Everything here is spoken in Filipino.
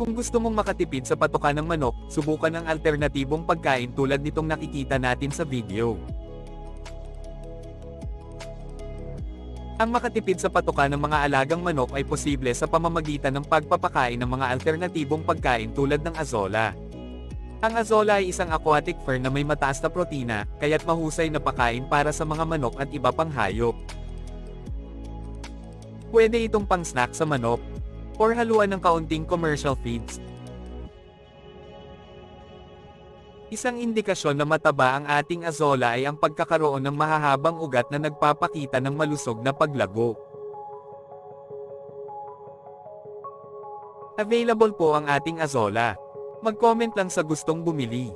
Kung gusto mong makatipid sa patoka ng manok, subukan ang alternatibong pagkain tulad nitong nakikita natin sa video. Ang makatipid sa patoka ng mga alagang manok ay posible sa pamamagitan ng pagpapakain ng mga alternatibong pagkain tulad ng azola. Ang azola ay isang aquatic fern na may mataas na protina, kaya't mahusay na pakain para sa mga manok at iba pang hayop. Pwede itong pang-snack sa manok, or haluan ng kaunting commercial feeds. Isang indikasyon na mataba ang ating azola ay ang pagkakaroon ng mahahabang ugat na nagpapakita ng malusog na paglago. Available po ang ating azola. Mag-comment lang sa gustong bumili.